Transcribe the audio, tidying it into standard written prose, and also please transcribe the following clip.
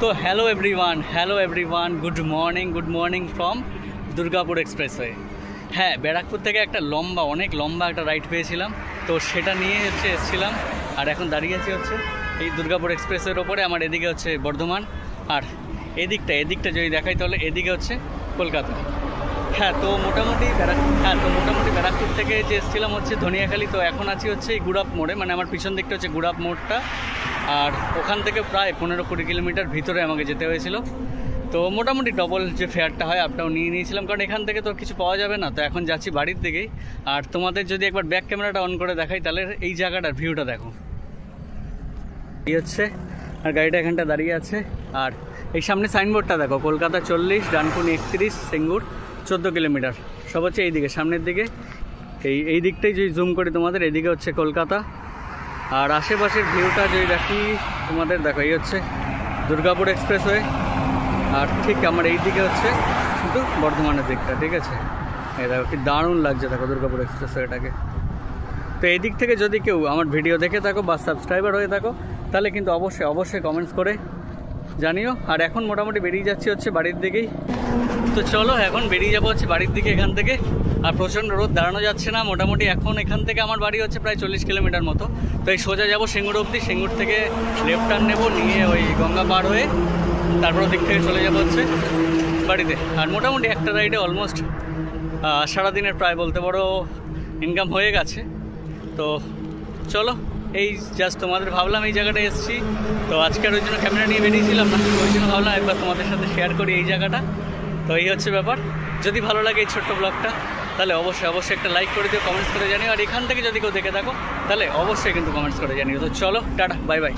তো hello everyone good morning from Durgapur expressway. হ্যাঁ, ব্যারাকপুর থেকে একটা অনেক লম্বা একটা রাইড পেয়েছিলাম, তো সেটা নিয়ে এসেছিলাম। আর এখন দাঁড়িয়ে আছি এই দুর্গাপুর এক্সপ্রেসওয়ের ওপরে। আমার এদিকে হচ্ছে বর্ধমান, আর এদিকটা যদি দেখাই তাহলে এদিকে হচ্ছে কলকাতা। তো মোটামুটি ব্যারাকপুর থেকে যে এসেছিলাম ধনিয়াখালী। তো এখন আছি এই গুড়াপ মোড়ে, মানে আমার পিছন দিকটা হচ্ছে গুড়াপ মোড়টা। আর ওখান থেকে প্রায় 15-20 কিলোমিটার ভিতরে আমাকে যেতে হয়েছিল। তো মোটামুটি ডবল যে ফেয়ারটা হয় আপটাও নিয়ে নিয়েছিলাম, কারণ এখান থেকে তো কিছু পাওয়া যাবে না। তো এখন যাচ্ছি বাড়ির দিকেই। আর তোমাদের যদি একবার ব্যাক ক্যামেরাটা অন করে দেখাই তাহলে এই জায়গাটার ভিউটা দেখো। এই হচ্ছে, আর গাড়িটা এখানটা দাঁড়িয়ে আছে। আর এই সামনে সাইনবোর্ডটা দেখো, কলকাতা 40, ডানকুনি 31, সিঙ্গুর 14 কিলোমিটার। সব হচ্ছে এই দিকে, সামনের দিকে। এই দিকটাই যদি জুম করি তোমাদের, এদিকে হচ্ছে কলকাতা। আর আশেপাশের ভিউটা যদি দেখি তোমাদের, দেখো এই হচ্ছে দুর্গাপুর এক্সপ্রেসওয়ে। আর ঠিক আমার এই দিকে হচ্ছে শুধু বর্ধমানের দিকটা, ঠিক আছে। এই দেখো কি দারুণ লাগছে, দেখো দুর্গাপুর এক্সপ্রেসওয়েটাকে। তো এই দিক থেকে যদি কেউ আমার ভিডিও দেখে থাকো বা সাবস্ক্রাইবার হয়ে থাকো, তাহলে কিন্তু অবশ্যই কমেন্টস করে জানিও। আর এখন মোটামুটি বেরিয়ে যাচ্ছি বাড়ির দিকেই। তো চলো এখন বেরিয়ে যাবো বাড়ির দিকে এখান থেকে। আর প্রচণ্ড রোদ, দাঁড়ানো যাচ্ছে না। মোটামুটি এখন এখান থেকে আমার বাড়ি হচ্ছে প্রায় 40 কিলোমিটার মতো। তো এই সোজা যাবো সিঙ্গুর অবধি, সিঙ্গুর থেকে লেফট টার্ন নেবো, নিয়ে ওই গঙ্গা পার হয়ে তারপর দিক থেকে চলে যাবো বাড়িতে। আর মোটামুটি একটা রাইডে অলমোস্ট সারাদিনের প্রায় বলতে পারো ইনকাম হয়ে গেছে। তো চলো, এই জাস্ট তোমাদের ভাবলাম এই জায়গাটা এসেছি। তো আজকের ওই জন্য ক্যামেরা নিয়ে বেরিয়েছিলাম না, ওই জন্য ভাবলাম একবার তোমাদের সাথে শেয়ার করি এই জায়গাটা। তো এই হচ্ছে ব্যাপার। যদি ভালো লাগে এই ছোট্ট ব্লগটা, তাহলে অবশ্যই একটা লাইক করে দিও, কমেন্টস করে জানিও। আর এখান থেকে যদি কেউ দেখে থাকো তাহলে অবশ্যই কিন্তু কমেন্টস করে জানিও। তো চলো, টাটা, বাই বাই।